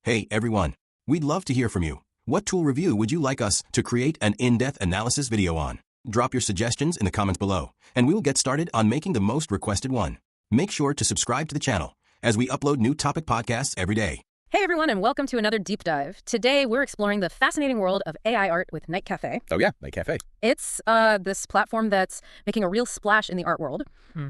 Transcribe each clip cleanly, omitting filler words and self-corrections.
Hey everyone, we'd love to hear from you. What tool review would you like us to create an in-depth analysis video on? Drop your suggestions in the comments below, and we will get started on making the most requested one. Make sure to subscribe to the channel, as we upload new topic podcasts every day. Hey everyone, and welcome to another deep dive. Today we're exploring the fascinating world of AI art with NightCafe. Oh yeah, NightCafe. It's this platform that's making a real splash in the art world.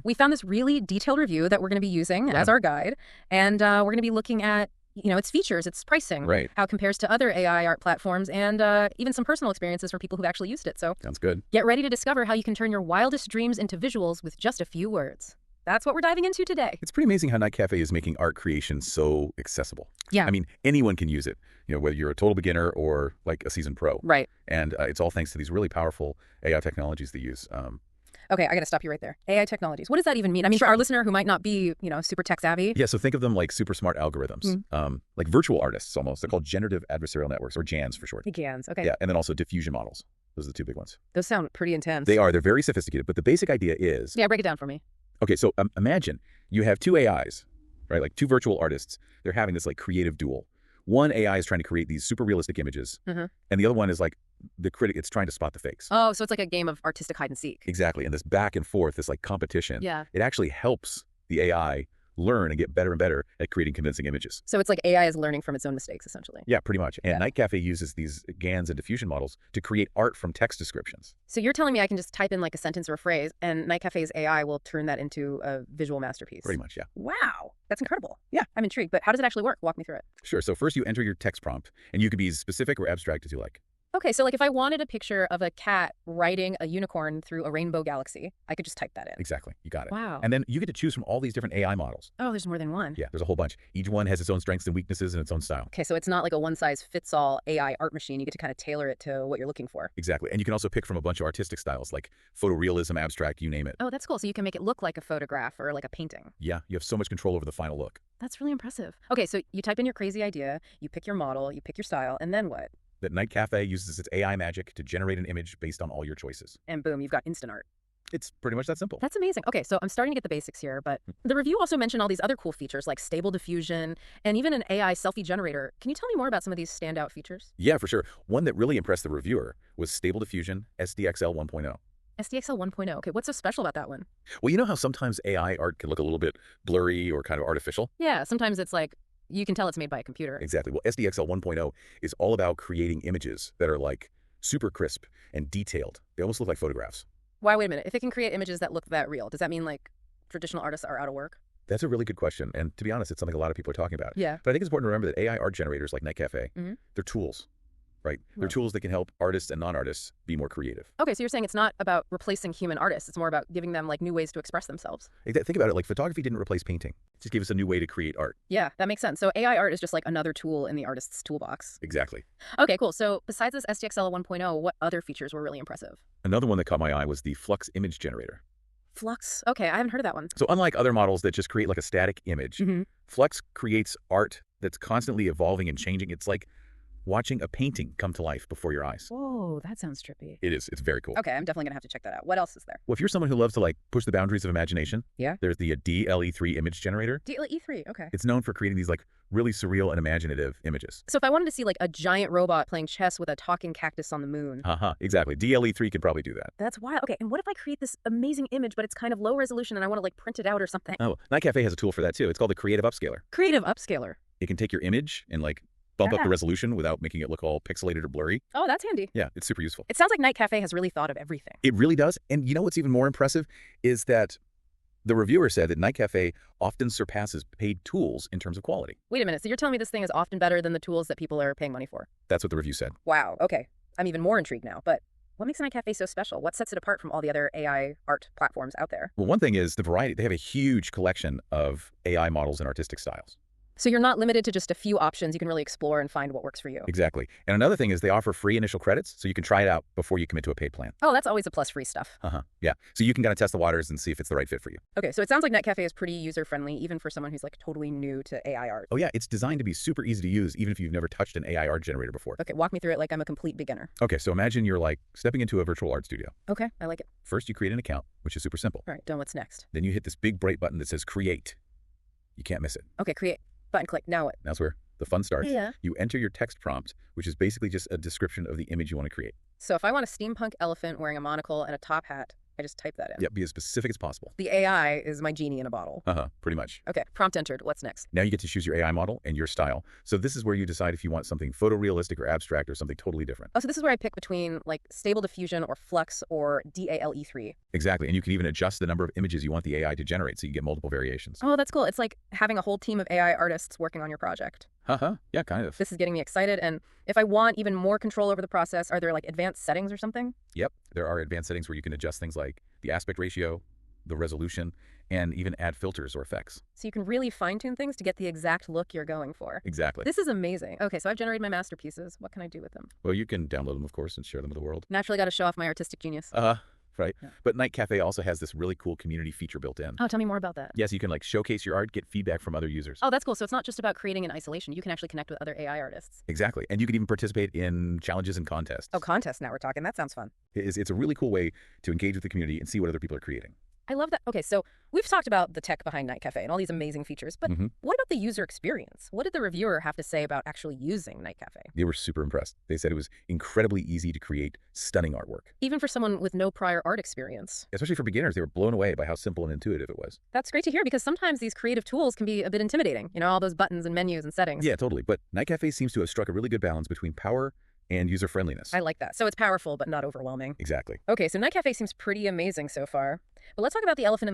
We found this really detailed review that we're going to be using as our guide, and we're going to be looking at its features, its pricing, Right. how it compares to other AI art platforms, and even some personal experiences from people who've actually used it. So Sounds good. get ready to discover how you can turn your wildest dreams into visuals with just a few words. That's what we're diving into today. It's pretty amazing how NightCafe is making art creation so accessible. Yeah. I mean, anyone can use it, whether you're a total beginner or like a seasoned pro. Right. And it's all thanks to these really powerful AI technologies they use. Okay, I got to stop you right there. AI technologies. What does that even mean? I mean, for our listener who might not be, super tech savvy. Yeah, so think of them like super smart algorithms, like virtual artists almost. They're called generative adversarial networks, or GANs for short. GANs, okay. Yeah, and then also diffusion models. Those are the two big ones. Those sound pretty intense. They are. They're very sophisticated, but the basic idea is... Yeah, break it down for me. Okay, so imagine you have two AIs, right? Like two virtual artists. They're having this like creative duel. One AI is trying to create these super realistic images, and the other one is like the critic. It's trying to spot the fakes. Oh, so it's like a game of artistic hide and seek. Exactly, and this back and forth, this like competition. Yeah. It actually helps the AI learn and get better and better at creating convincing images. So it's like AI is learning from its own mistakes, essentially. Yeah, pretty much. And NightCafe uses these GANs and diffusion models to create art from text descriptions. So you're telling me I can just type in like a sentence or a phrase, and NightCafe's AI will turn that into a visual masterpiece? Pretty much, yeah. Wow, that's incredible. Yeah, I'm intrigued. But how does it actually work? Walk me through it. Sure. So first you enter your text prompt, and you can be as specific or abstract as you like. Okay, so like if I wanted a picture of a cat riding a unicorn through a rainbow galaxy, I could just type that in. Exactly. You got it. Wow. And then you get to choose from all these different AI models. Oh, there's more than one. Yeah, there's a whole bunch. Each one has its own strengths and weaknesses and its own style. Okay, so it's not like a one-size-fits-all AI art machine. You get to kind of tailor it to what you're looking for. Exactly. And you can also pick from a bunch of artistic styles like photorealism, abstract, you name it. Oh, that's cool. So you can make it look like a photograph or like a painting. Yeah, you have so much control over the final look. That's really impressive. Okay, so you type in your crazy idea, you pick your model, you pick your style, and then what? That NightCafe uses its AI magic to generate an image based on all your choices. And boom, you've got instant art. It's pretty much that simple. That's amazing. Okay, so I'm starting to get the basics here, but the review also mentioned all these other cool features like stable diffusion and even an AI selfie generator. Can you tell me more about some of these standout features? Yeah, for sure. One that really impressed the reviewer was Stable Diffusion SDXL 1.0. SDXL 1.0. Okay, what's so special about that one? Well, you know how sometimes AI art can look a little bit blurry or kind of artificial? Yeah, sometimes it's like you can tell it's made by a computer. Exactly. Well, SDXL 1.0 is all about creating images that are like super crisp and detailed. They almost look like photographs. Why, wait a minute. If it can create images that look that real, does that mean like traditional artists are out of work? That's a really good question. And to be honest, it's something a lot of people are talking about. Yeah. But I think it's important to remember that AI art generators like NightCafe, they're tools, right? They're tools that can help artists and non-artists be more creative. Okay, so you're saying it's not about replacing human artists. It's more about giving them like new ways to express themselves. Think about it. Like photography didn't replace painting. It just gave us a new way to create art. Yeah, that makes sense. So AI art is just like another tool in the artist's toolbox. Exactly. Okay, cool. So besides this SDXL 1.0, what other features were really impressive? Another one that caught my eye was the Flux image generator. Flux? Okay, I haven't heard of that one. So unlike other models that just create like a static image, Flux creates art that's constantly evolving and changing. It's like watching a painting come to life before your eyes. Whoa, that sounds trippy. It is. It's very cool. Okay, I'm definitely going to have to check that out. What else is there? Well, if you're someone who loves to like push the boundaries of imagination, there's the DLE3 image generator. DLE3, okay. It's known for creating these like really surreal and imaginative images. So if I wanted to see like a giant robot playing chess with a talking cactus on the moon. Exactly. DLE3 could probably do that. That's wild. Okay, and what if I create this amazing image, but it's kind of low resolution and I want to like print it out or something? Oh, NightCafe has a tool for that too. It's called the Creative Upscaler. Creative Upscaler. It can take your image and like bump up the resolution without making it look all pixelated or blurry. Oh, that's handy. Yeah, it's super useful. It sounds like NightCafe has really thought of everything. It really does. And you know what's even more impressive is that the reviewer said that NightCafe often surpasses paid tools in terms of quality. Wait a minute. So you're telling me this thing is often better than the tools that people are paying money for? That's what the review said. Wow. Okay. I'm even more intrigued now. But what makes NightCafe so special? What sets it apart from all the other AI art platforms out there? Well, one thing is the variety. They have a huge collection of AI models and artistic styles. So you're not limited to just a few options. You can really explore and find what works for you. Exactly. And another thing is they offer free initial credits, so you can try it out before you commit to a paid plan. Oh, that's always a plus, free stuff. Yeah. So you can kind of test the waters and see if it's the right fit for you. Okay, so it sounds like NightCafe is pretty user-friendly, even for someone who's like totally new to AI art. Oh yeah, it's designed to be super easy to use, even if you've never touched an AI art generator before. Okay, walk me through it like I'm a complete beginner. Okay, so imagine you're like stepping into a virtual art studio. Okay, I like it. First, you create an account, which is super simple. All right, done. What's next? Then you hit this big bright button that says Create. You can't miss it. Okay, create. Button click. Now what? That's where the fun starts. Yeah. You enter your text prompt, which is basically just a description of the image you want to create. So if I want a steampunk elephant wearing a monocle and a top hat, I just type that in. Yep, be as specific as possible. The AI is my genie in a bottle. Pretty much. Okay, prompt entered. What's next? Now you get to choose your AI model and your style. So this is where you decide if you want something photorealistic or abstract or something totally different. Oh, so this is where I pick between like Stable Diffusion or Flux or DALE3. Exactly, and you can even adjust the number of images you want the AI to generate so you get multiple variations. Oh, that's cool. It's like having a whole team of AI artists working on your project. Yeah, kind of. This is getting me excited. And if I want even more control over the process, are there like advanced settings or something? Yep, there are advanced settings where you can adjust things like the aspect ratio, the resolution, and even add filters or effects. So you can really fine-tune things to get the exact look you're going for. Exactly. This is amazing. Okay, so I've generated my masterpieces. What can I do with them? Well, you can download them, of course, and share them with the world. Naturally got to show off my artistic genius. Right. Yeah. But NightCafe also has this really cool community feature built in. Oh, tell me more about that. Yes, you can like showcase your art, get feedback from other users. Oh, that's cool. So it's not just about creating in isolation. You can actually connect with other AI artists. Exactly. And you can even participate in challenges and contests. Oh, contests now we're talking. That sounds fun. It's a really cool way to engage with the community and see what other people are creating. I love that. Okay, so we've talked about the tech behind NightCafe and all these amazing features, but what about the user experience? What did the reviewer have to say about actually using NightCafe? They were super impressed. They said it was incredibly easy to create stunning artwork. Even for someone with no prior art experience. Especially for beginners, they were blown away by how simple and intuitive it was. That's great to hear because sometimes these creative tools can be a bit intimidating. You know, all those buttons and menus and settings. Yeah, totally. But NightCafe seems to have struck a really good balance between power and user-friendliness. I like that. So it's powerful, but not overwhelming. Exactly. Okay, so NightCafe seems pretty amazing so far. But let's talk about the elephant in